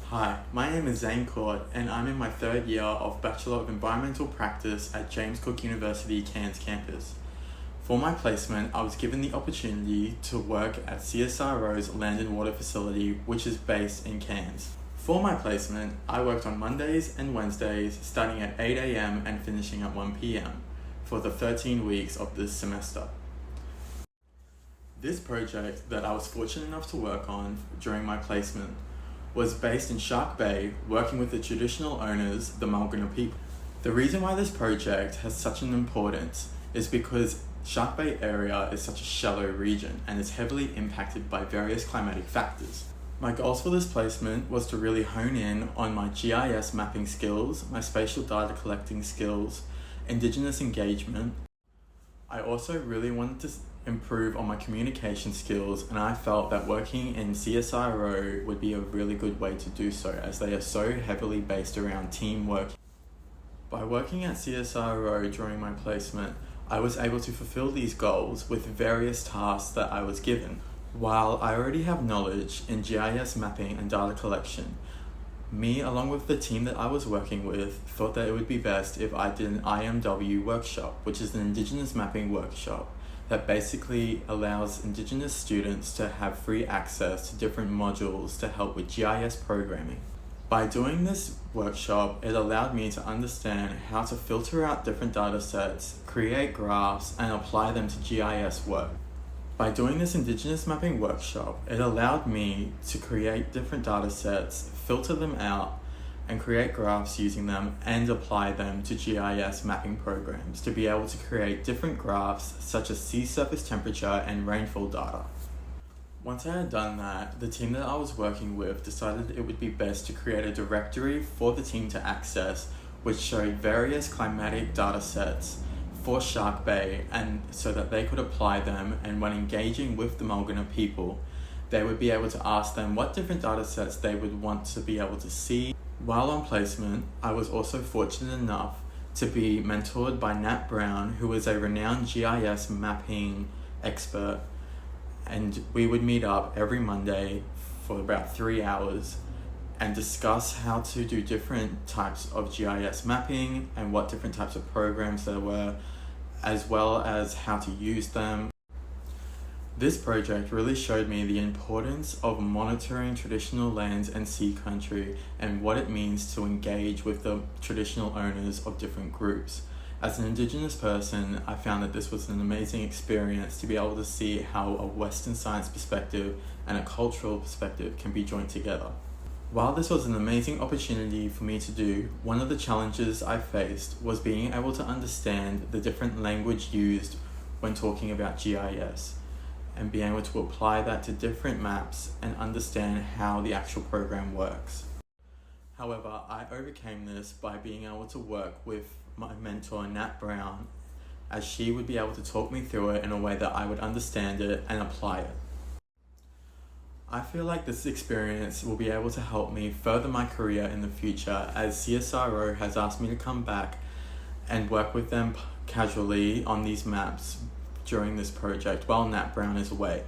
Hi, my name is Zane Court and I'm in my third year of Bachelor of Environmental Practice at James Cook University Cairns campus. For my placement, I was given the opportunity to work at CSIRO's Land and Water facility, which is based in Cairns. For my placement, I worked on Mondays and Wednesdays starting at 8 a.m. and finishing at 1 p.m. for the 13 weeks of this semester. This project that I was fortunate enough to work on during my placement was based in Shark Bay, working with the traditional owners, the Mulgana people. The reason why this project has such an importance is because Shark Bay area is such a shallow region and is heavily impacted by various climatic factors. My goals for this placement was to really hone in on my GIS mapping skills, my spatial data collecting skills, Indigenous engagement. I also really wanted to improve on my communication skills, and I felt that working in CSIRO would be a really good way to do so, as they are so heavily based around teamwork. By working at CSIRO during my placement, I was able to fulfill these goals with various tasks that I was given. While I already have knowledge in GIS mapping and data collection, me, along with the team that I was working with, thought that it would be best if I did an IMW workshop, which is an Indigenous mapping workshop that basically allows Indigenous students to have free access to different modules to help with GIS programming. By doing this workshop, it allowed me to understand how to filter out different data sets, create graphs, and apply them to GIS work. By doing this Indigenous mapping workshop, it allowed me to create different data sets, filter them out, and create graphs using them and apply them to GIS mapping programs to be able to create different graphs such as sea surface temperature and rainfall data. Once I had done that, the team that I was working with decided it would be best to create a directory for the team to access, which showed various climatic data sets for Shark Bay, and so that they could apply them, and when engaging with the Mulgana people, they would be able to ask them what different data sets they would want to be able to see. While on placement, I was also fortunate enough to be mentored by Nat Brown, who is a renowned GIS mapping expert, and we would meet up every Monday for about 3 hours and discuss how to do different types of GIS mapping and what different types of programs there were, as well as how to use them. This project really showed me the importance of monitoring traditional lands and sea country and what it means to engage with the traditional owners of different groups. As an Indigenous person, I found that this was an amazing experience to be able to see how a Western science perspective and a cultural perspective can be joined together. While this was an amazing opportunity for me to do, one of the challenges I faced was being able to understand the different language used when talking about GIS, and being able to apply that to different maps and understand how the actual program works. However, I overcame this by being able to work with my mentor Nat Brown, as she would be able to talk me through it in a way that I would understand it and apply it. I feel like this experience will be able to help me further my career in the future, as CSIRO has asked me to come back and work with them casually on these maps during this project while Nat Brown is away.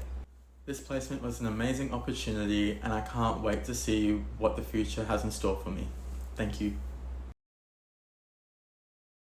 This placement was an amazing opportunity, and I can't wait to see what the future has in store for me. Thank you.